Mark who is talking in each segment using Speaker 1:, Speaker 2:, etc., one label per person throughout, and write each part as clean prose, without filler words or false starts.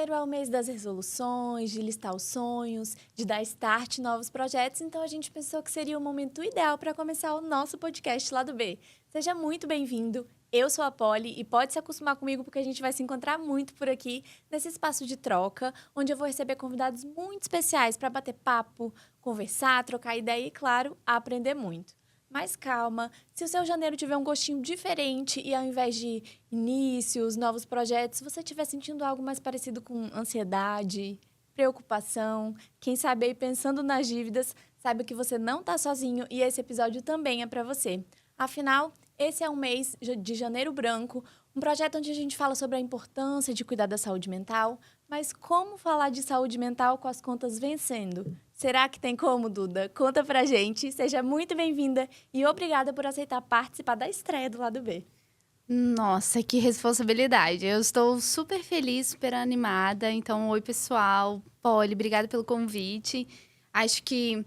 Speaker 1: Janeiro é o mês das resoluções, de listar os sonhos, de dar start em novos projetos, então a gente pensou que seria o momento ideal para começar o nosso podcast Lado B. Seja muito bem-vindo, eu sou a Polly e pode se acostumar comigo porque a gente vai se encontrar muito por aqui nesse espaço de troca, onde eu vou receber convidados muito especiais para bater papo, conversar, trocar ideia e, claro, aprender muito. Mas calma, se o seu janeiro tiver um gostinho diferente e ao invés de inícios, novos projetos, você estiver sentindo algo mais parecido com ansiedade, preocupação, quem sabe aí pensando nas dívidas, saiba que você não está sozinho e esse episódio também é para você. Afinal, esse é um mês de Janeiro Branco, um projeto onde a gente fala sobre a importância de cuidar da saúde mental, mas como falar de saúde mental com as contas vencendo? Será que tem como, Duda? Conta pra gente. Seja muito bem-vinda e obrigada por aceitar participar da estreia do Lado B.
Speaker 2: Nossa, que responsabilidade. Eu estou super feliz, super animada. Então, oi, pessoal. Polly, obrigada pelo convite. Acho que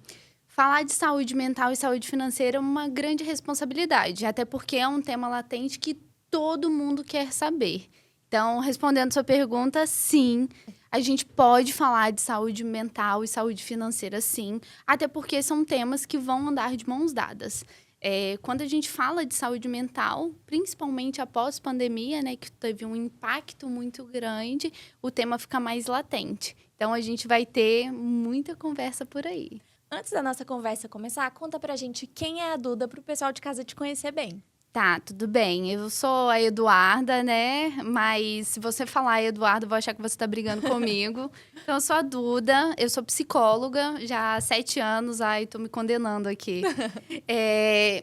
Speaker 2: falar de saúde mental e saúde financeira é uma grande responsabilidade, até porque é um tema latente que todo mundo quer saber. Então, respondendo sua pergunta, sim, a gente pode falar de saúde mental e saúde financeira, sim, até porque são temas que vão andar de mãos dadas. Quando a gente fala de saúde mental, principalmente após pandemia, né, que teve um impacto muito grande, o tema fica mais latente. Então, a gente vai ter muita conversa por aí.
Speaker 1: Antes da nossa conversa começar, conta pra gente quem é a Duda para o pessoal de casa te conhecer bem.
Speaker 2: Tá, tudo bem. Eu sou a Eduarda, né? Mas se você falar Eduardo, eu vou achar que você tá brigando comigo. Então, eu sou a Duda, eu sou psicóloga já há 7 anos. Ai, tô me condenando aqui.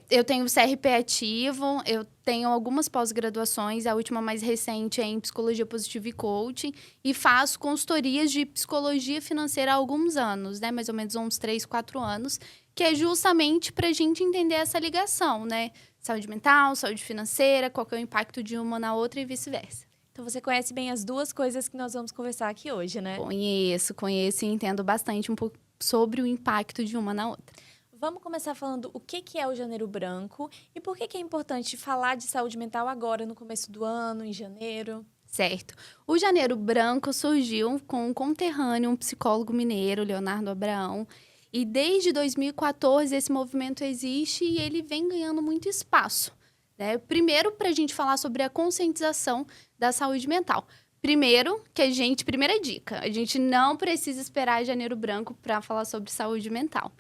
Speaker 2: Eu tenho CRP ativo, eu tenho algumas pós-graduações, a última mais recente é em Psicologia Positiva e Coaching, e faço consultorias de psicologia financeira há alguns anos, né? Mais ou menos uns 3, 4 anos, que é justamente pra gente entender essa ligação, né? Saúde mental, saúde financeira, qual que é o impacto de uma na outra e vice-versa.
Speaker 1: Então você conhece bem as duas coisas que nós vamos conversar aqui hoje, né?
Speaker 2: Conheço e entendo bastante um pouco sobre o impacto de uma na outra.
Speaker 1: Vamos começar falando o que é o Janeiro Branco e por que é importante falar de saúde mental agora, no começo do ano, em janeiro.
Speaker 2: Certo. O Janeiro Branco surgiu com um conterrâneo, um psicólogo mineiro, Leonardo Abraão. E desde 2014 esse movimento existe e ele vem ganhando muito espaço, né? Primeiro, para a gente falar sobre a conscientização da saúde mental. Primeira dica, a gente não precisa esperar Janeiro Branco para falar sobre saúde mental.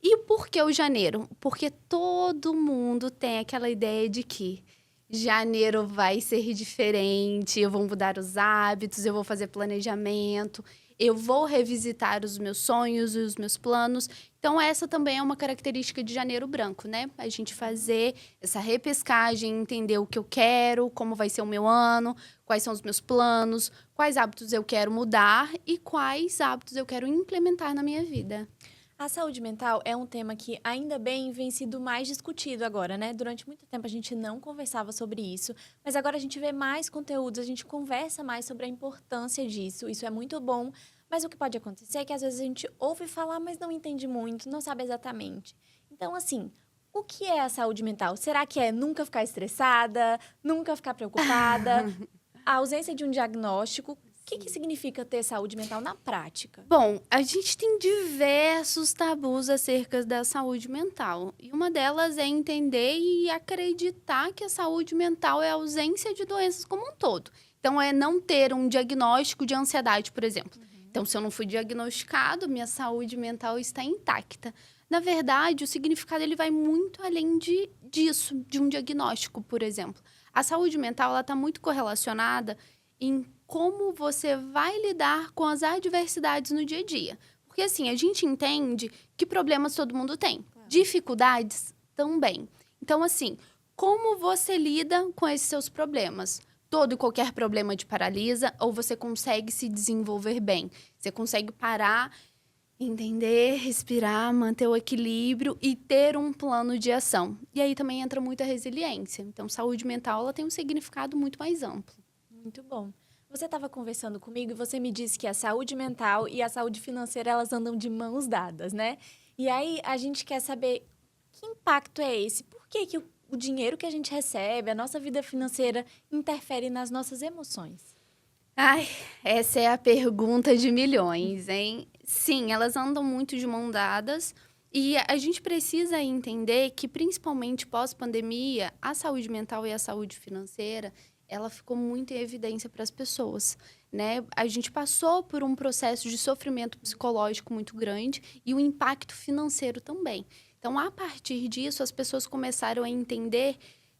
Speaker 2: E por que o janeiro? Porque todo mundo tem aquela ideia de que janeiro vai ser diferente, eu vou mudar os hábitos, eu vou fazer planejamento, eu vou revisitar os meus sonhos e os meus planos. Então, essa também é uma característica de janeiro branco, né? A gente fazer essa repescagem, entender o que eu quero, como vai ser o meu ano, quais são os meus planos, quais hábitos eu quero mudar e quais hábitos eu quero implementar na minha vida.
Speaker 1: A saúde mental é um tema que, ainda bem, vem sido mais discutido agora, né? Durante muito tempo a gente não conversava sobre isso, mas agora a gente vê mais conteúdos, a gente conversa mais sobre a importância disso. Isso é muito bom, mas o que pode acontecer é que às vezes a gente ouve falar, mas não entende muito, não sabe exatamente. Então, assim, o que é a saúde mental? Será que é nunca ficar estressada, nunca ficar preocupada? A ausência de um diagnóstico? O que significa ter saúde mental na prática?
Speaker 2: Bom, a gente tem diversos tabus acerca da saúde mental. E uma delas é entender e acreditar que a saúde mental é a ausência de doenças como um todo. Então, é não ter um diagnóstico de ansiedade, por exemplo. Então, se eu não fui diagnosticado, minha saúde mental está intacta. Na verdade, o significado ele vai muito além disso, de um diagnóstico, por exemplo. A saúde mental está muito correlacionada em como você vai lidar com as adversidades no dia a dia. Porque, assim, a gente entende que problemas todo mundo tem.
Speaker 1: Claro.
Speaker 2: Dificuldades também. Então, assim, como você lida com esses seus problemas? Todo e qualquer problema te paralisa ou você consegue se desenvolver bem? Você consegue parar, entender, respirar, manter o equilíbrio e ter um plano de ação. E aí também entra muita resiliência. Então, saúde mental ela tem um significado muito mais amplo.
Speaker 1: Muito bom. Você estava conversando comigo e você me disse que a saúde mental e a saúde financeira, elas andam de mãos dadas, né? E aí, a gente quer saber que impacto é esse? Por que que o dinheiro que a gente recebe, a nossa vida financeira, interfere nas nossas emoções?
Speaker 2: Ai, essa é a pergunta de milhões, hein? Sim, elas andam muito de mão dadas e a gente precisa entender que, principalmente pós-pandemia, a saúde mental e a saúde financeira, ela ficou muito em evidência para as pessoas, né? A gente passou por um processo de sofrimento psicológico muito grande e o impacto financeiro também. Então, a partir disso, as pessoas começaram a entender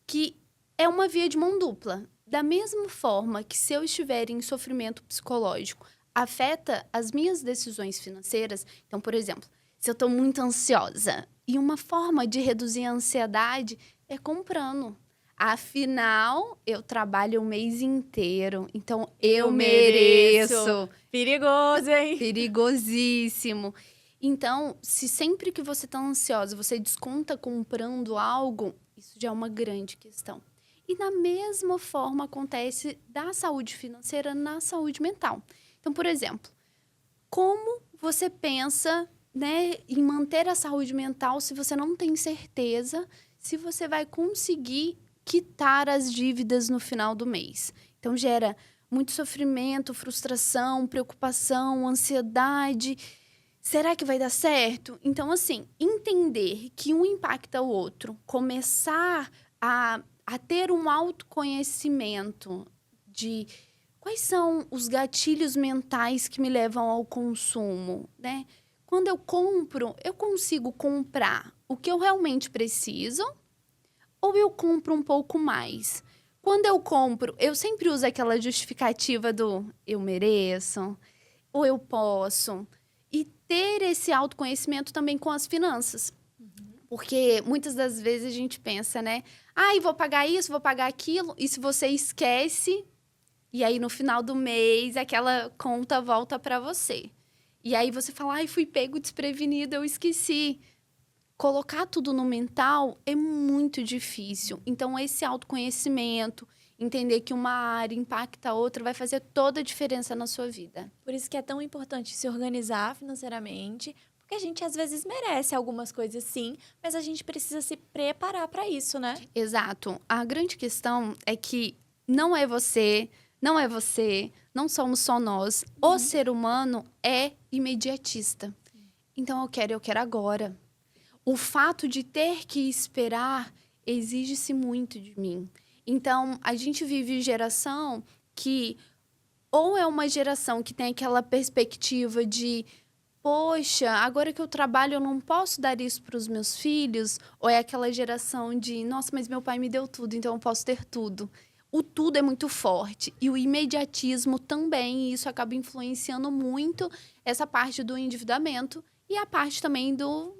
Speaker 2: que é uma via de mão dupla. Da mesma forma que se eu estiver em sofrimento psicológico, afeta as minhas decisões financeiras. Então, por exemplo, se eu estou muito ansiosa, e uma forma de reduzir a ansiedade é comprando. Afinal, eu trabalho o mês inteiro, então eu mereço.
Speaker 1: Perigoso, hein?
Speaker 2: Perigosíssimo. Então, se sempre que você está ansiosa, você desconta comprando algo, isso já é uma grande questão. E da mesma forma acontece da saúde financeira na saúde mental. Então, por exemplo, como você pensa, né, em manter a saúde mental se você não tem certeza se você vai conseguir quitar as dívidas no final do mês? Então, gera muito sofrimento, frustração, preocupação, ansiedade. Será que vai dar certo? Então, assim, entender que um impacta o outro, começar a ter um autoconhecimento de quais são os gatilhos mentais que me levam ao consumo, né? Quando eu compro, eu consigo comprar o que eu realmente preciso ou eu compro um pouco mais? Quando eu compro, eu sempre uso aquela justificativa do eu mereço ou eu posso. E ter esse autoconhecimento também com as finanças. Porque muitas das vezes a gente pensa, né? Ai, vou pagar isso, vou pagar aquilo. E se você esquece, e aí no final do mês aquela conta volta para você. E aí você fala, ai, fui pego desprevenido, eu esqueci. Colocar tudo no mental é muito difícil. Então, esse autoconhecimento, entender que uma área impacta a outra, vai fazer toda a diferença na sua vida.
Speaker 1: Por isso que é tão importante se organizar financeiramente, porque a gente às vezes merece algumas coisas sim, mas a gente precisa se preparar para isso, né?
Speaker 2: Exato. A grande questão é que não é você, não é você, não somos só nós. O ser humano é imediatista. Então, eu quero agora. O fato de ter que esperar exige-se muito de mim. Então, a gente vive geração que ou é uma geração que tem aquela perspectiva de poxa, agora que eu trabalho eu não posso dar isso para os meus filhos, ou é aquela geração de nossa, mas meu pai me deu tudo, então eu posso ter tudo. O tudo é muito forte e o imediatismo também, e isso acaba influenciando muito essa parte do endividamento e a parte também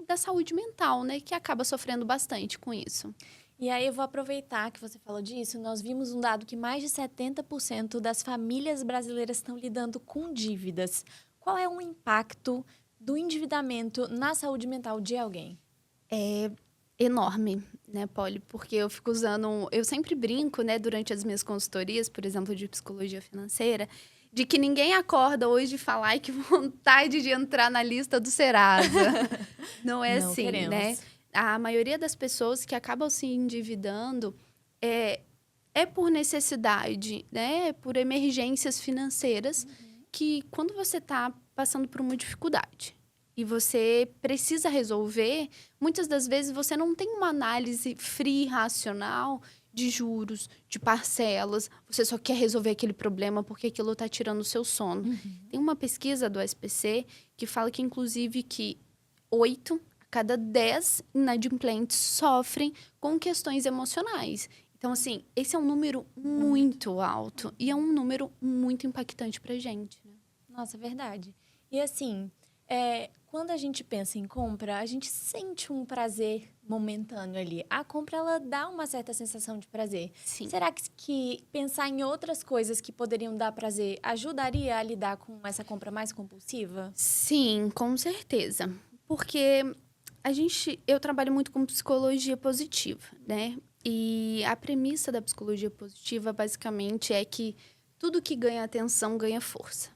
Speaker 2: da saúde mental, né, que acaba sofrendo bastante com isso.
Speaker 1: E aí eu vou aproveitar que você falou disso. Nós vimos um dado que mais de 70% das famílias brasileiras estão lidando com dívidas. Qual é o impacto do endividamento na saúde mental de alguém?
Speaker 2: É enorme, né, Polly? Porque eu fico usando... Eu sempre brinco, né, durante as minhas consultorias, por exemplo, de psicologia financeira, de que ninguém acorda hoje e fala, ai, que vontade de entrar na lista do Serasa. Não é
Speaker 1: Não
Speaker 2: assim, né?
Speaker 1: queremos.
Speaker 2: A maioria das pessoas que acabam se endividando é por necessidade, né? É por emergências financeiras que quando você está passando por uma dificuldade e você precisa resolver, muitas das vezes você não tem uma análise fria e racional de juros, de parcelas, você só quer resolver aquele problema porque aquilo está tirando o seu sono. Tem uma pesquisa do SPC que fala que, inclusive, que 8 a cada 10 inadimplentes sofrem com questões emocionais. Então, assim, esse é um número muito alto e é um número muito impactante pra gente, né?
Speaker 1: Nossa, é verdade. E assim, quando a gente pensa em compra, a gente sente um prazer momentâneo ali. A compra, ela dá uma certa sensação de prazer.
Speaker 2: Sim.
Speaker 1: Será que pensar em outras coisas que poderiam dar prazer ajudaria a lidar com essa compra mais compulsiva?
Speaker 2: Sim, com certeza. Porque eu trabalho muito com psicologia positiva, né? E a premissa da psicologia positiva, basicamente, é que tudo que ganha atenção ganha força.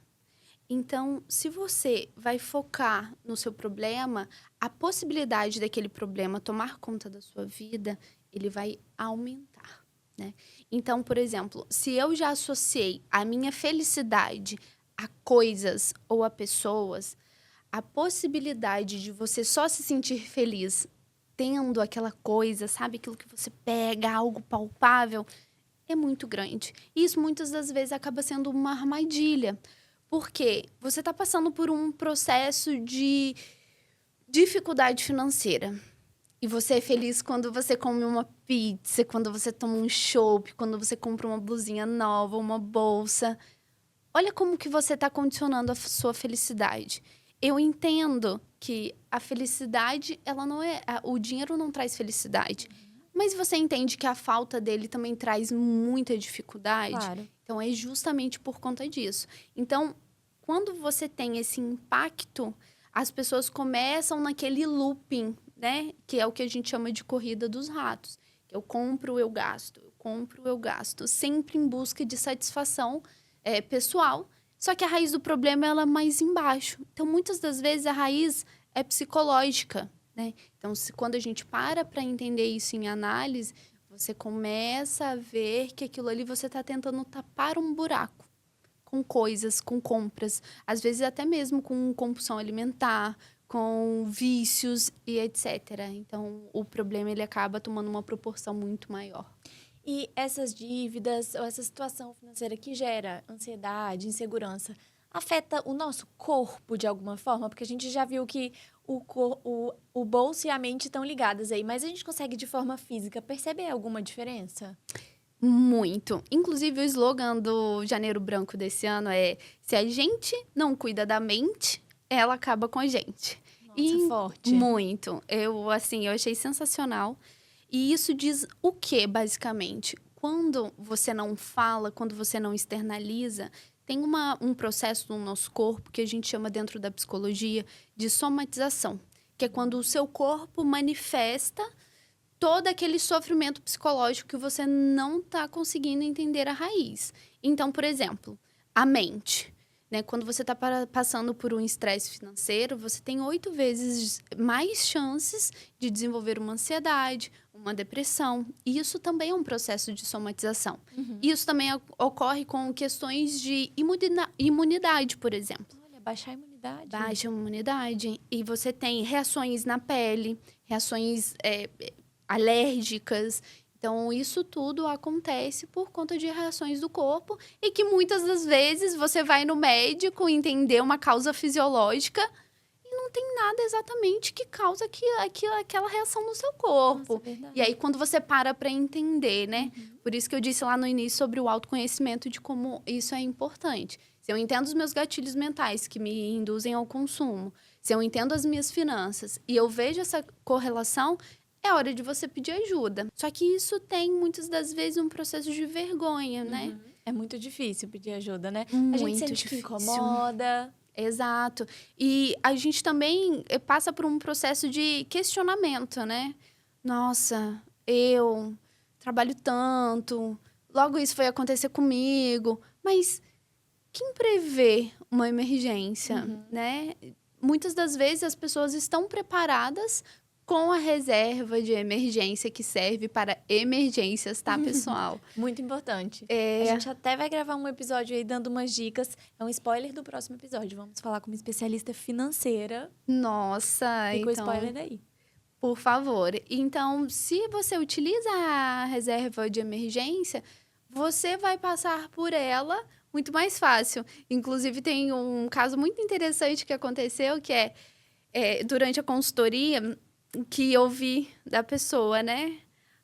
Speaker 2: Então, se você vai focar no seu problema, a possibilidade daquele problema tomar conta da sua vida, ele vai aumentar. né? Então, por exemplo, se eu já associei a minha felicidade a coisas ou a pessoas, a possibilidade de você só se sentir feliz tendo aquela coisa, sabe? Aquilo que você pega, algo palpável, é muito grande. E isso muitas das vezes acaba sendo uma armadilha. Porque você está passando por um processo de dificuldade financeira. E você é feliz quando você come uma pizza, quando você toma um chopp, quando você compra uma blusinha nova, uma bolsa. Olha como que você está condicionando a sua felicidade. Eu entendo que a felicidade, ela não é... O dinheiro não traz felicidade. Mas você entende que a falta dele também traz muita dificuldade?
Speaker 1: Claro.
Speaker 2: Então, é justamente por conta disso. Então, quando você tem esse impacto, as pessoas começam naquele looping, né? Que é o que a gente chama de corrida dos ratos. Eu compro, eu gasto. Eu compro, eu gasto. Sempre em busca de satisfação pessoal. Só que a raiz do problema, ela é mais embaixo. Então, muitas das vezes, a raiz é psicológica, né? Então, quando a gente para entender isso em análise, você começa a ver que aquilo ali você está tentando tapar um buraco com coisas, com compras, às vezes até mesmo com compulsão alimentar, com vícios e etc. Então, o problema ele acaba tomando uma proporção muito maior.
Speaker 1: E essas dívidas ou essa situação financeira que gera ansiedade, insegurança, afeta o nosso corpo de alguma forma? Porque a gente já viu que o bolso e a mente estão ligadas aí, mas a gente consegue de forma física perceber alguma diferença?
Speaker 2: Muito. Inclusive, o slogan do Janeiro Branco desse ano é: se a gente não cuida da mente, ela acaba com a gente.
Speaker 1: Nossa, forte.
Speaker 2: Muito. Eu achei sensacional. E isso diz o quê, basicamente? Quando você não fala, quando você não externaliza, tem um processo no nosso corpo que a gente chama dentro da psicologia de somatização, que é quando o seu corpo manifesta todo aquele sofrimento psicológico que você não está conseguindo entender a raiz. Então, por exemplo, a mente, né? Quando você está passando por um estresse financeiro, você tem 8 vezes mais chances de desenvolver uma ansiedade, uma depressão. E isso também é um processo de somatização.
Speaker 1: Uhum.
Speaker 2: Isso também ocorre com questões de imunidade, por exemplo.
Speaker 1: Olha, baixar a imunidade.
Speaker 2: Baixa a imunidade. E você tem reações na pele, reações alérgicas. Então, isso tudo acontece por conta de reações do corpo e que muitas das vezes você vai no médico entender uma causa fisiológica e não tem nada exatamente que causa aquela reação no seu corpo.
Speaker 1: Nossa, verdade.
Speaker 2: E aí, quando você para entender, né? Por isso que eu disse lá no início sobre o autoconhecimento de como isso é importante. Se eu entendo os meus gatilhos mentais que me induzem ao consumo, se eu entendo as minhas finanças e eu vejo essa correlação, é hora de você pedir ajuda. Só que isso tem, muitas das vezes, um processo de vergonha, né?
Speaker 1: É muito difícil pedir ajuda, né?
Speaker 2: Muito
Speaker 1: a gente sente
Speaker 2: difícil.
Speaker 1: que incomoda.
Speaker 2: Exato. E a gente também passa por um processo de questionamento, né? Nossa, eu trabalho tanto, logo isso foi acontecer comigo. Mas quem prevê uma emergência, né? Muitas das vezes as pessoas estão preparadas com a reserva de emergência que serve para emergências, tá, pessoal?
Speaker 1: Muito importante. A gente até vai gravar um episódio aí dando umas dicas. É um spoiler do próximo episódio. Vamos falar com uma especialista financeira.
Speaker 2: Nossa,
Speaker 1: Fica o
Speaker 2: então,
Speaker 1: spoiler daí.
Speaker 2: por favor. Então, se você utiliza a reserva de emergência, você vai passar por ela muito mais fácil. Inclusive, tem um caso muito interessante que aconteceu, que durante a consultoria, que eu vi da pessoa, né?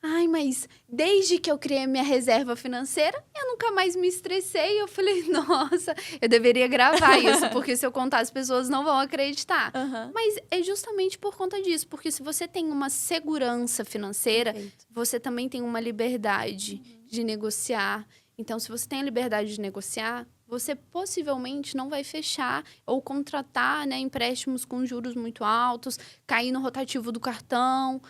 Speaker 2: Ai, mas desde que eu criei minha reserva financeira, eu nunca mais me estressei. Eu falei, nossa, eu deveria gravar isso, porque se eu contar, as pessoas não vão acreditar. Mas é justamente por conta disso, porque se você tem uma segurança financeira,
Speaker 1: Perfeito.
Speaker 2: você também tem uma liberdade de negociar. Então, se você tem a liberdade de negociar, você possivelmente não vai fechar ou contratar, né, empréstimos com juros muito altos, cair no rotativo do cartão.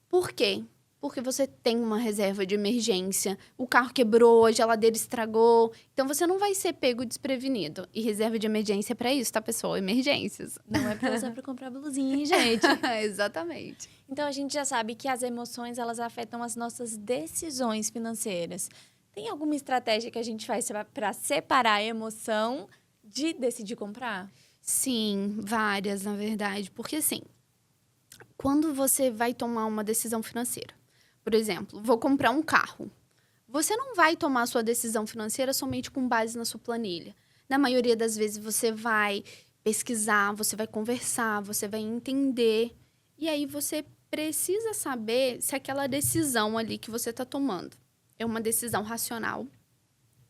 Speaker 2: Por quê? porque você tem uma reserva de emergência. O carro quebrou, a geladeira estragou. Então, você não vai ser pego desprevenido. E reserva de emergência é para isso, tá, pessoal? Emergências.
Speaker 1: Não é para usar para comprar blusinha, hein, gente?
Speaker 2: Exatamente.
Speaker 1: Então, a gente já sabe que as emoções, elas afetam as nossas decisões financeiras. Tem alguma estratégia que a gente faz para separar a emoção de decidir comprar?
Speaker 2: Sim, várias, na verdade. Porque, assim, quando você vai tomar uma decisão financeira, por exemplo, vou comprar um carro. Você não vai tomar a sua decisão financeira somente com base na sua planilha. Na maioria das vezes, você vai pesquisar, você vai conversar, você vai entender. E aí, você precisa saber se aquela decisão ali que você está tomando é uma decisão racional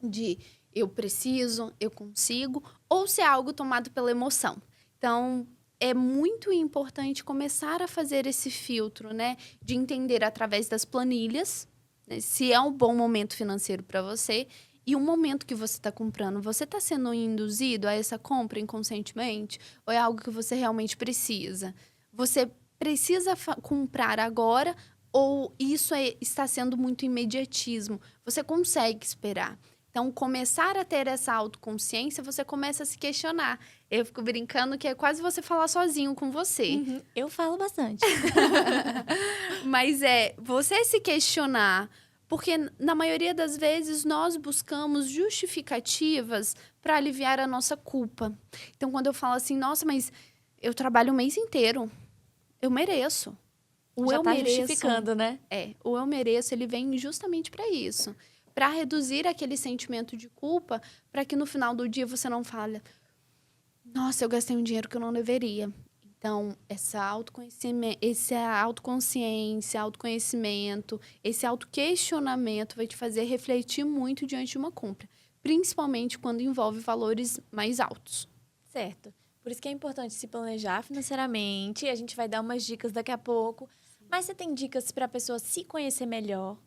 Speaker 2: de eu preciso, eu consigo, ou se é algo tomado pela emoção. Então, é muito importante começar a fazer esse filtro, né? De entender através das planilhas, né, se é um bom momento financeiro para você e o momento que você está comprando. Você está sendo induzido a essa compra inconscientemente? Ou é algo que você realmente precisa? Você precisa comprar agora ou isso está sendo muito imediatismo? Você consegue esperar. Então, começar a ter essa autoconsciência, você começa a se questionar. Eu fico brincando que é quase você falar sozinho com você.
Speaker 1: Uhum, eu falo bastante.
Speaker 2: Mas é você se questionar. Porque, na maioria das vezes, nós buscamos justificativas para aliviar a nossa culpa. Então, quando eu falo assim, nossa, mas eu trabalho o mês inteiro. Eu mereço. O
Speaker 1: Já
Speaker 2: eu
Speaker 1: tá
Speaker 2: mereço.
Speaker 1: justificando, né?
Speaker 2: O eu mereço, ele vem justamente para isso. Para reduzir aquele sentimento de culpa, para que no final do dia você não fale, nossa, eu gastei um dinheiro que eu não deveria. Então, essa autoconsciência, autoconhecimento, esse autoquestionamento vai te fazer refletir muito diante de uma compra. Principalmente quando envolve valores mais altos.
Speaker 1: Certo. Por isso que é importante se planejar financeiramente. A gente vai dar umas dicas daqui a pouco. Mas você tem dicas para a pessoa se conhecer melhor?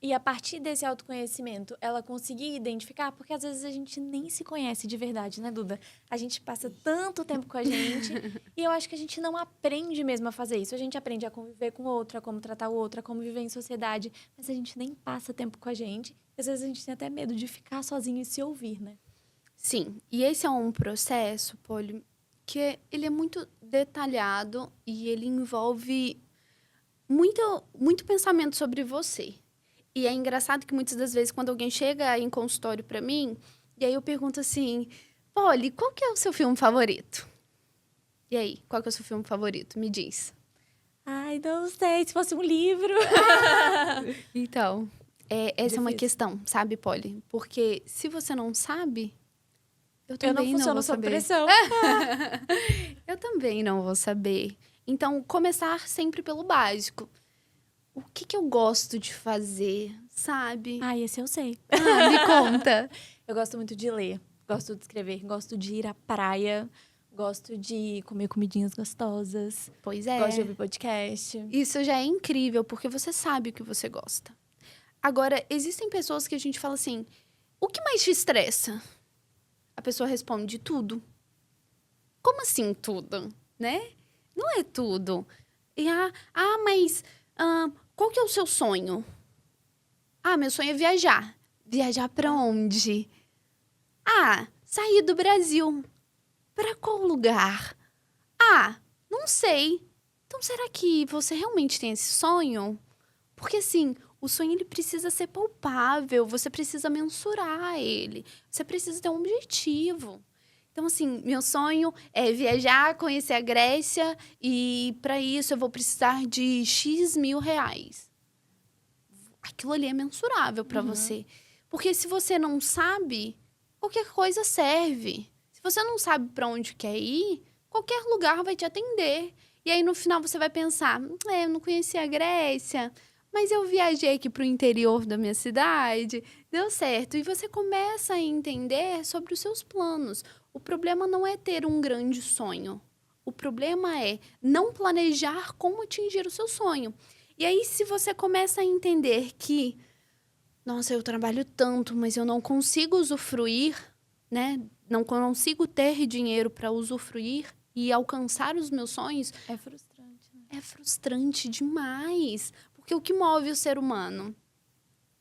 Speaker 1: E a partir desse autoconhecimento, ela conseguir identificar? Porque às vezes a gente nem se conhece de verdade, né, Duda? A gente passa tanto tempo com a gente e eu acho que a gente não aprende mesmo a fazer isso. A gente aprende a conviver com o outro, a como tratar o outro, a como viver em sociedade. Mas a gente nem passa tempo com a gente. Às vezes a gente tem até medo de ficar sozinho e se ouvir, né?
Speaker 2: Sim, e esse é um processo, Polly, que ele é muito detalhado e ele envolve muito pensamento sobre você. E é engraçado que muitas das vezes, quando alguém chega em consultório para mim, e aí eu pergunto assim, Polly, qual que é o seu filme favorito? E aí, qual que é o seu filme favorito? Me diz.
Speaker 1: Ai, não sei, se fosse um livro.
Speaker 2: Então, essa é uma
Speaker 1: Difícil.
Speaker 2: questão, sabe, Polly? Porque se você não sabe, eu
Speaker 1: Eu
Speaker 2: também
Speaker 1: não
Speaker 2: não vou
Speaker 1: funciono sob
Speaker 2: saber.
Speaker 1: pressão.
Speaker 2: Eu também não vou saber. Então, começar sempre pelo básico. O que eu gosto de fazer, sabe?
Speaker 1: Ai, esse eu sei.
Speaker 2: Me conta.
Speaker 1: Eu gosto muito de ler, gosto de escrever, gosto de ir à praia, gosto de comer comidinhas gostosas,
Speaker 2: Pois é.
Speaker 1: gosto de ouvir podcast.
Speaker 2: Isso já é incrível, porque você sabe o que você gosta. Agora, existem pessoas que a gente fala assim, o que mais te estressa? A pessoa responde, tudo. Como assim tudo? Né? Não é tudo. E mas qual que é o seu sonho? Meu sonho é viajar. Viajar pra onde? Sair do Brasil. Pra qual lugar? Não sei. Então, será que você realmente tem esse sonho? Porque, assim, o sonho ele precisa ser palpável, você precisa mensurar ele, você precisa ter um objetivo. Então, assim, meu sonho é viajar, conhecer a Grécia e, para isso, eu vou precisar de X mil reais. Aquilo ali é mensurável para você. Porque se você não sabe, qualquer coisa serve. Se você não sabe para onde quer ir, qualquer lugar vai te atender. E aí, no final, você vai pensar, eu não conhecia a Grécia, mas eu viajei aqui para o interior da minha cidade, deu certo. E você começa a entender sobre os seus planos. O problema não é ter um grande sonho. O problema é não planejar como atingir o seu sonho. E aí, se você começa a entender que, nossa, eu trabalho tanto, mas eu não consigo usufruir, né? Não consigo ter dinheiro para usufruir e alcançar os meus sonhos.
Speaker 1: É frustrante, né?
Speaker 2: É frustrante demais. Porque Porque o que move o ser humano?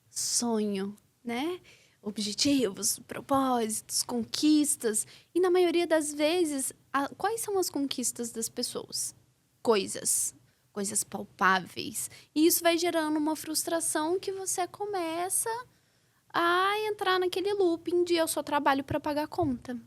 Speaker 2: Sonho, né? Objetivos, propósitos, conquistas. E na maioria das vezes, quais são as conquistas das pessoas? Coisas palpáveis. E isso vai gerando uma frustração que você começa a entrar naquele looping de eu só trabalho para pagar a conta.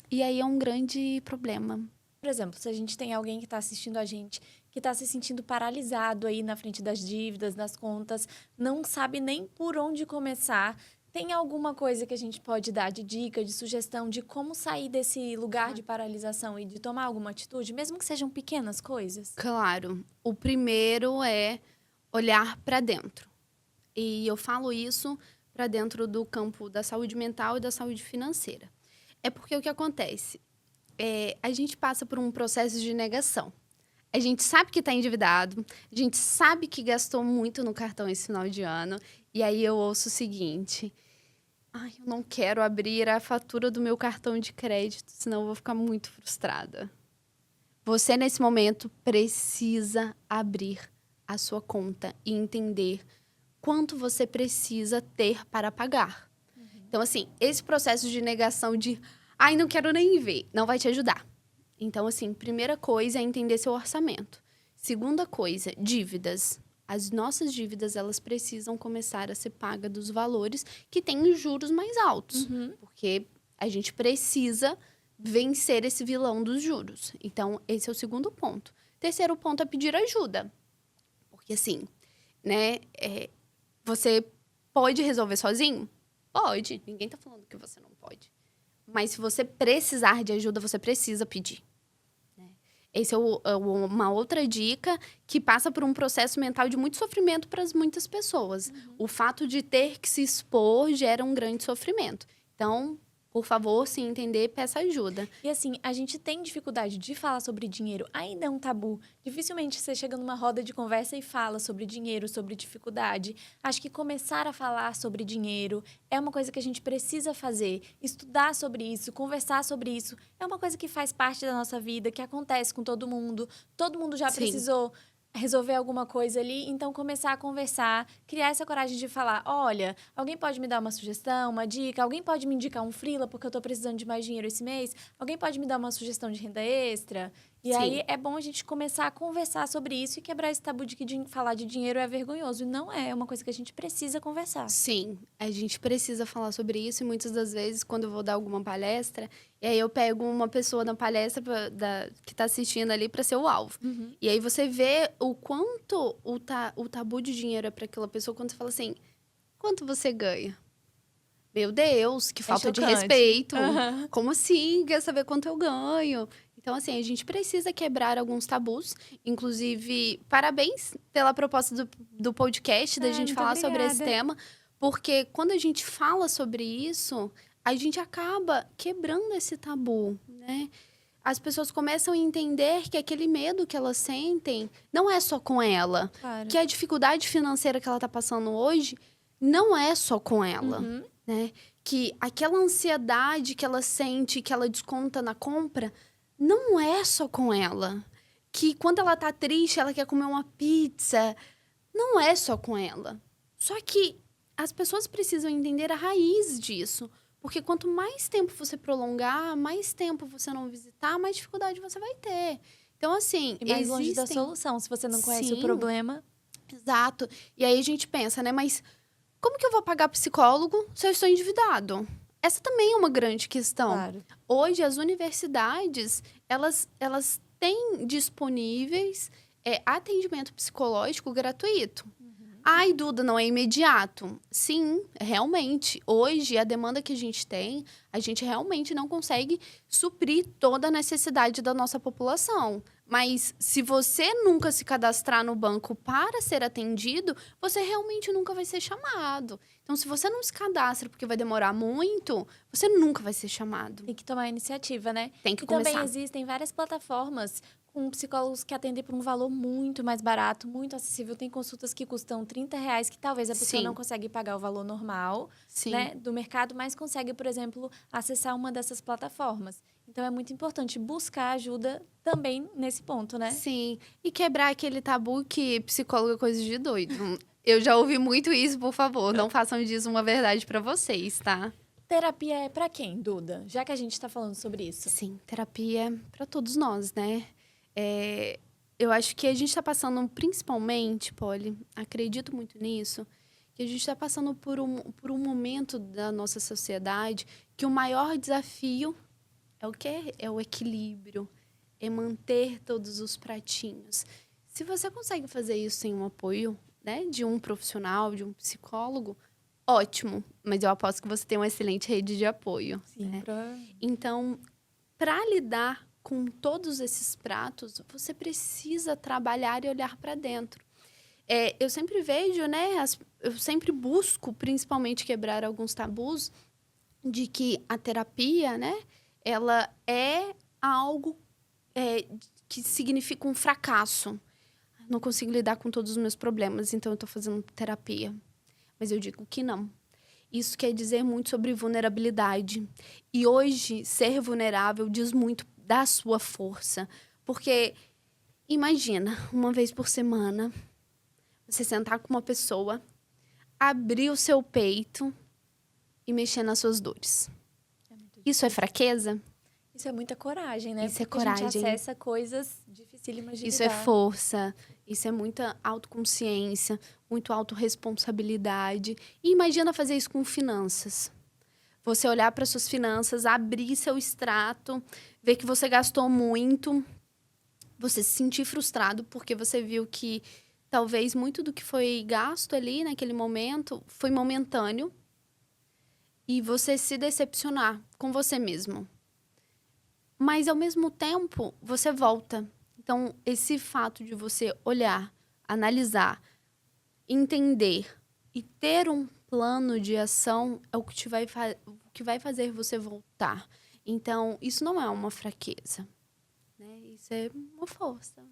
Speaker 2: E aí é um grande problema.
Speaker 1: Por exemplo, se a gente tem alguém que está assistindo a gente, que está se sentindo paralisado aí na frente das dívidas, das contas, não sabe nem por onde começar, tem alguma coisa que a gente pode dar de dica, de sugestão, de como sair desse lugar de paralisação e de tomar alguma atitude, mesmo que sejam pequenas coisas?
Speaker 2: Claro. O primeiro é olhar para dentro. E eu falo isso para dentro do campo da saúde mental e da saúde financeira. É porque o que acontece? A gente passa por um processo de negação. A gente sabe que está endividado, a gente sabe que gastou muito no cartão esse final de ano, e aí eu ouço o seguinte: ai, eu não quero abrir a fatura do meu cartão de crédito, senão eu vou ficar muito frustrada. Você, nesse momento, precisa abrir a sua conta e entender quanto você precisa ter para pagar. Então, assim, esse processo de negação de ai, não quero nem ver, não vai te ajudar. Então, assim, primeira coisa é entender seu orçamento. Segunda coisa, dívidas. As nossas dívidas, elas precisam começar a ser pagas dos valores que têm os juros mais altos. Porque a gente precisa vencer esse vilão dos juros. Então, esse é o segundo ponto. Terceiro ponto é pedir ajuda. Porque, assim, né, você pode resolver sozinho? Pode. Ninguém tá falando que você não pode. Mas se você precisar de ajuda, você precisa pedir. Essa é uma outra dica que passa por um processo mental de muito sofrimento para muitas pessoas. O fato de ter que se expor gera um grande sofrimento. Então, por favor, se entender, peça ajuda.
Speaker 1: E assim, a gente tem dificuldade de falar sobre dinheiro, ainda é um tabu. Dificilmente você chega numa roda de conversa e fala sobre dinheiro, sobre dificuldade. Acho que começar a falar sobre dinheiro é uma coisa que a gente precisa fazer. Estudar sobre isso, conversar sobre isso, é uma coisa que faz parte da nossa vida, que acontece com todo mundo. Todo mundo já precisou resolver alguma coisa ali, então começar a conversar, criar essa coragem de falar, olha, alguém pode me dar uma sugestão, uma dica, alguém pode me indicar um freela porque eu tô precisando de mais dinheiro esse mês, alguém pode me dar uma sugestão de renda extra? E aí é bom a gente começar a conversar sobre isso e quebrar esse tabu de que falar de dinheiro é vergonhoso. E não é uma coisa que a gente precisa conversar.
Speaker 2: Sim, a gente precisa falar sobre isso e muitas das vezes, quando eu vou dar alguma palestra, e aí eu pego uma pessoa na palestra que tá assistindo ali para ser o alvo. E aí você vê o quanto o tabu de dinheiro é para aquela pessoa, quando você fala assim, quanto você ganha? Meu Deus, que falta de respeito. Como assim? Quer saber quanto eu ganho? Então, assim, a gente precisa quebrar alguns tabus. Inclusive, parabéns pela proposta do podcast, da gente falar sobre esse tema. Porque quando a gente fala sobre isso, a gente acaba quebrando esse tabu, né? As pessoas começam a entender que aquele medo que elas sentem não é só com ela.
Speaker 1: Claro.
Speaker 2: Que a dificuldade financeira que ela tá passando hoje não é só com ela, né? Que aquela ansiedade que ela sente, que ela desconta na compra, não é só com ela. Que quando ela tá triste, ela quer comer uma pizza. Não é só com ela. Só que as pessoas precisam entender a raiz disso. Porque quanto mais tempo você prolongar, mais tempo você não visitar, mais dificuldade você vai ter. Então, assim,
Speaker 1: e mais longe da solução, se você não conhece o problema.
Speaker 2: Exato. E aí a gente pensa, né? Mas como que eu vou pagar psicólogo se eu estou endividado? Essa também é uma grande questão.
Speaker 1: Claro.
Speaker 2: Hoje, as universidades, elas têm disponíveis atendimento psicológico gratuito. Ai, Duda, não é imediato? Sim, realmente. Hoje, a demanda que a gente tem, a gente realmente não consegue suprir toda a necessidade da nossa população. Mas se você nunca se cadastrar no banco para ser atendido, você realmente nunca vai ser chamado. Então, se você não se cadastra porque vai demorar muito, você nunca vai ser chamado.
Speaker 1: Tem que tomar a iniciativa, né?
Speaker 2: Tem que começar.
Speaker 1: E também existem várias plataformas com psicólogos que atendem por um valor muito mais barato, muito acessível. Tem consultas que custam R$ 30, que talvez a pessoa
Speaker 2: Sim.
Speaker 1: não consegue pagar o valor normal,
Speaker 2: Sim.
Speaker 1: né, do mercado, mas consegue, por exemplo, acessar uma dessas plataformas. Então, é muito importante buscar ajuda também nesse ponto, né?
Speaker 2: Sim. E quebrar aquele tabu que psicólogo é coisa de doido. Eu já ouvi muito isso, por favor. Não façam disso uma verdade pra vocês, tá?
Speaker 1: Terapia é para quem, Duda? Já que a gente está falando sobre isso.
Speaker 2: Sim, terapia é pra todos nós, né? Eu acho que a gente tá passando, principalmente, Polly, acredito muito nisso, que a gente tá passando por um momento da nossa sociedade que o maior desafio é o quê? É o equilíbrio, é manter todos os pratinhos. Se você consegue fazer isso sem um apoio, né, de um profissional, de um psicólogo, ótimo. Mas eu aposto que você tem uma excelente rede de apoio.
Speaker 1: Sim,
Speaker 2: né?
Speaker 1: provavelmente.
Speaker 2: Então, para lidar com todos esses pratos, você precisa trabalhar e olhar para dentro. Eu sempre vejo, né? Eu sempre busco, principalmente, quebrar alguns tabus de que a terapia, né? Ela é algo que significa um fracasso. Não consigo lidar com todos os meus problemas, então eu tô fazendo terapia. Mas eu digo que não. Isso quer dizer muito sobre vulnerabilidade. E hoje, ser vulnerável diz muito da sua força. Porque, imagina, uma vez por semana, você sentar com uma pessoa, abrir o seu peito e mexer nas suas dores. Isso é fraqueza?
Speaker 1: Isso é muita coragem, né?
Speaker 2: Isso é
Speaker 1: Porque a gente
Speaker 2: coragem.
Speaker 1: acessa coisas dificílimas de
Speaker 2: Isso é
Speaker 1: lidar.
Speaker 2: força, isso é muita autoconsciência, muito autorresponsabilidade. E imagina fazer isso com finanças. Você olhar para suas finanças, abrir seu extrato, ver que você gastou muito, você se sentir frustrado porque você viu que talvez muito do que foi gasto ali naquele momento foi momentâneo e você se decepcionar com você mesmo. Mas, ao mesmo tempo, você volta. Então, esse fato de você olhar, analisar, entender e ter um plano de ação é o que vai fazer você voltar. Então, isso não é uma fraqueza, né? Isso é uma força.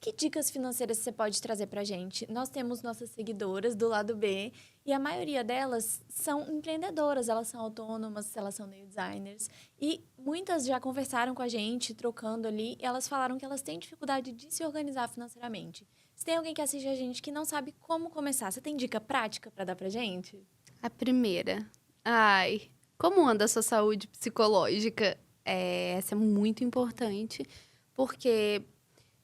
Speaker 1: Que dicas financeiras você pode trazer pra gente? Nós temos nossas seguidoras do lado B e a maioria delas são empreendedoras, elas são autônomas, elas são nail designers e muitas já conversaram com a gente, trocando ali, e elas falaram que elas têm dificuldade de se organizar financeiramente. Se tem alguém que assiste a gente que não sabe como começar, você tem dica prática pra dar pra gente?
Speaker 2: A primeira. Como anda a sua saúde psicológica? Essa é muito importante, porque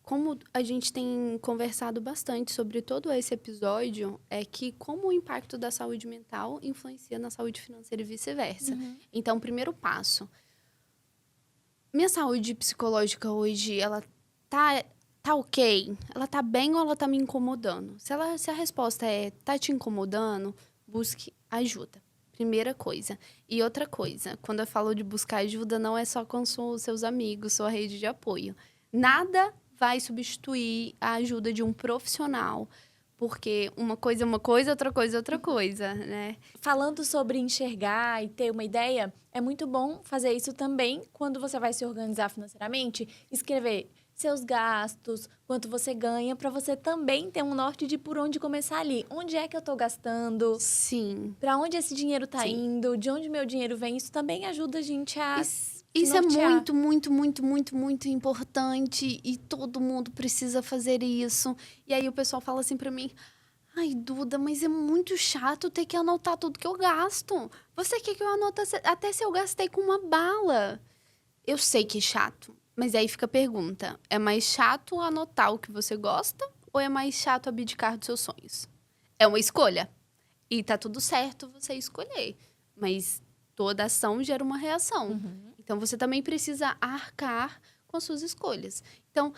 Speaker 2: como a gente tem conversado bastante sobre todo esse episódio, é que como o impacto da saúde mental influencia na saúde financeira e vice-versa. Então, primeiro passo. Minha saúde psicológica hoje, ela tá ok? Ela tá bem ou ela tá me incomodando? Se a resposta é tá te incomodando, busque ajuda. Primeira coisa. E outra coisa, quando eu falo de buscar ajuda, não é só com os seus amigos, sua rede de apoio. Nada vai substituir a ajuda de um profissional. Porque uma coisa é uma coisa, outra coisa, né?
Speaker 1: Falando sobre enxergar e ter uma ideia, é muito bom fazer isso também quando você vai se organizar financeiramente. Escrever seus gastos, quanto você ganha, para você também ter um norte de por onde começar ali. Onde é que eu estou gastando?
Speaker 2: Sim.
Speaker 1: Para onde esse dinheiro está
Speaker 2: Sim.
Speaker 1: indo? De onde meu dinheiro vem? Isso também ajuda a gente a
Speaker 2: Isso é
Speaker 1: nortear.
Speaker 2: muito importante e todo mundo precisa fazer isso. E aí o pessoal fala assim pra mim: ai, Duda, mas é muito chato ter que anotar tudo que eu gasto. Você quer que eu anote até se eu gastei com uma bala? Eu sei que é chato, mas aí fica a pergunta: é mais chato anotar o que você gosta ou é mais chato abdicar dos seus sonhos? É uma escolha. E tá tudo certo você escolher. Mas toda ação gera uma reação. Então, você também precisa arcar com as suas escolhas. Então,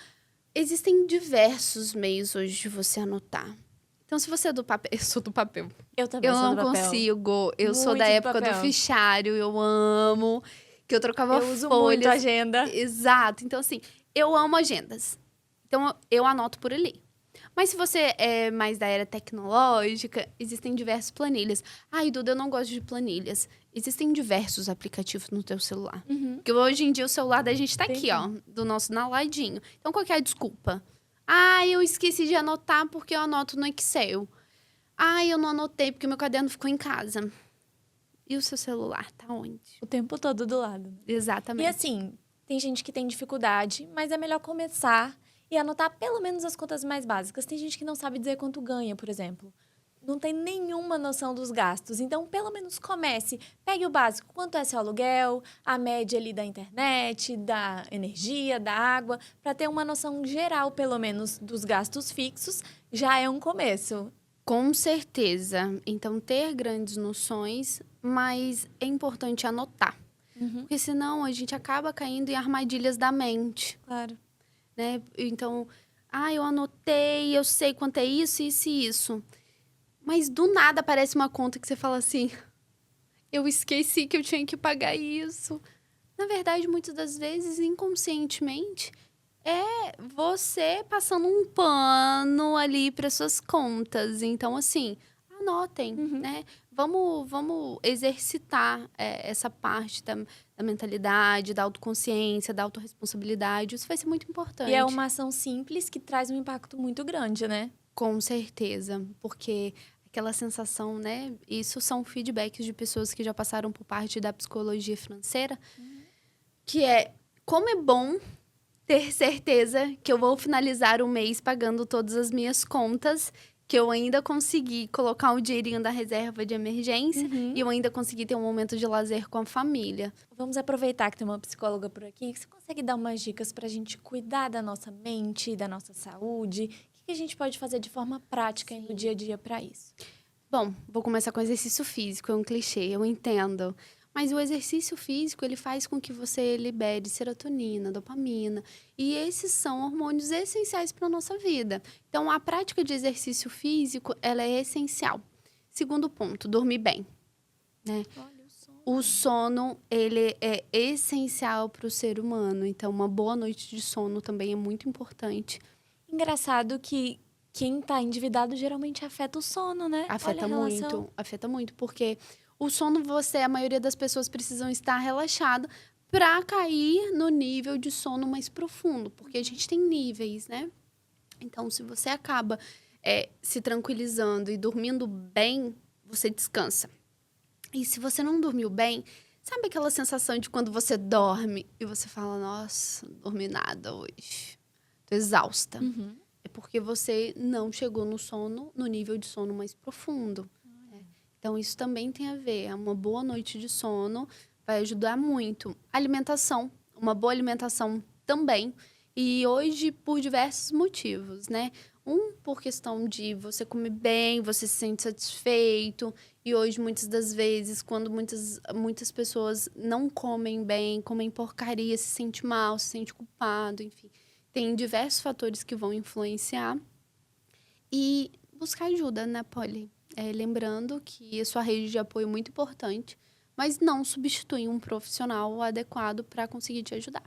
Speaker 2: existem diversos meios hoje de você anotar. Então, se você é do papel... Eu sou do papel.
Speaker 1: Eu também
Speaker 2: Eu
Speaker 1: sou
Speaker 2: não
Speaker 1: do papel.
Speaker 2: consigo. Eu sou
Speaker 1: Muito
Speaker 2: da
Speaker 1: do
Speaker 2: época do
Speaker 1: papel.
Speaker 2: fichário. Eu amo. Que eu trocava
Speaker 1: Eu uso
Speaker 2: folhas.
Speaker 1: muito a agenda.
Speaker 2: Exato. Então, assim, eu amo agendas. Então, eu anoto por ali. Mas se você é mais da era tecnológica, existem diversas planilhas. Ai, Duda, eu não gosto de planilhas. existem diversos aplicativos no teu celular.
Speaker 1: Uhum.
Speaker 2: Porque hoje em dia o celular da gente tá aqui, ó, do nosso ladinho. Então, qual que é a desculpa? Eu esqueci de anotar porque eu anoto no Excel. Eu não anotei porque meu caderno ficou em casa. E o seu celular tá onde?
Speaker 1: O tempo todo do lado.
Speaker 2: Exatamente.
Speaker 1: E assim, tem gente que tem dificuldade, mas é melhor começar e anotar pelo menos as contas mais básicas. Tem gente que não sabe dizer quanto ganha, por exemplo. Não tem nenhuma noção dos gastos. Então, pelo menos comece. Pegue o básico. Quanto é seu aluguel, a média ali da internet, da energia, da água, para ter uma noção geral, pelo menos, dos gastos fixos, já é um começo.
Speaker 2: Com certeza. Então, ter grandes noções, mas é importante anotar.
Speaker 1: Uhum.
Speaker 2: Porque senão a gente acaba caindo em armadilhas da mente,
Speaker 1: Claro.
Speaker 2: né? Então, eu anotei, eu sei quanto é isso, isso e isso. Mas do nada aparece uma conta que você fala assim, eu esqueci que eu tinha que pagar isso. Na verdade, muitas das vezes, inconscientemente, é você passando um pano ali para suas contas. Então, assim, anotem, né? Vamos exercitar essa parte da mentalidade, da autoconsciência, da autorresponsabilidade. Isso vai ser muito importante.
Speaker 1: E é uma ação simples que traz um impacto muito grande, né?
Speaker 2: Com certeza, porque aquela sensação, né? Isso são feedbacks de pessoas que já passaram por parte da psicologia financeira, que é como é bom ter certeza que eu vou finalizar o mês pagando todas as minhas contas, que eu ainda consegui colocar um dinheirinho da reserva de emergência e eu ainda consegui ter um momento de lazer com a família.
Speaker 1: Vamos aproveitar que tem uma psicóloga por aqui. Você consegue dar umas dicas para a gente cuidar da nossa mente, da nossa saúde? O que a gente pode fazer de forma prática no dia a dia para isso?
Speaker 2: Bom, vou começar com exercício físico, é um clichê, eu entendo. Mas o exercício físico, ele faz com que você libere serotonina, dopamina. E esses são hormônios essenciais para a nossa vida. Então, a prática de exercício físico, ela é essencial. Segundo ponto, dormir bem, né?
Speaker 1: Olha o som.
Speaker 2: O sono, ele é essencial para o ser humano. Então, uma boa noite de sono também é muito importante.
Speaker 1: Engraçado que quem tá endividado geralmente afeta o sono, né?
Speaker 2: Afeta
Speaker 1: Olha a relação.
Speaker 2: muito, porque o sono, a maioria das pessoas precisam estar relaxada para cair no nível de sono mais profundo, porque a gente tem níveis, né? Então, se você acaba se tranquilizando e dormindo bem, você descansa. E se você não dormiu bem, sabe aquela sensação de quando você dorme e você fala, nossa, não dormi nada hoje, tô exausta. É porque você não chegou no sono, no nível de sono mais profundo. Então, isso também tem a ver. Uma boa noite de sono vai ajudar muito. Alimentação, uma boa alimentação também. E hoje, por diversos motivos, né? Por questão de você comer bem, você se sente satisfeito. E hoje, muitas das vezes, quando muitas pessoas não comem bem, comem porcaria, se sente mal, se sente culpado, enfim. Tem diversos fatores que vão influenciar. E buscar ajuda, né, Polly? Lembrando que a sua rede de apoio é muito importante, mas não substitui um profissional adequado para conseguir te ajudar.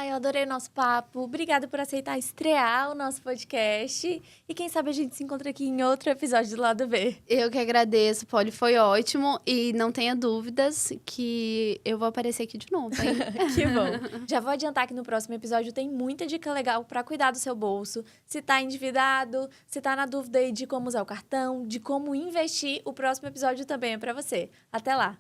Speaker 1: Eu adorei o nosso papo. Obrigada por aceitar estrear o nosso podcast. E quem sabe a gente se encontra aqui em outro episódio do Lado B.
Speaker 2: Eu que agradeço, Polly, foi ótimo. E não tenha dúvidas que eu vou aparecer aqui de novo, hein?
Speaker 1: Que bom. Já vou adiantar que no próximo episódio tem muita dica legal para cuidar do seu bolso. Se tá endividado, se tá na dúvida aí de como usar o cartão, de como investir, o próximo episódio também é para você. Até lá!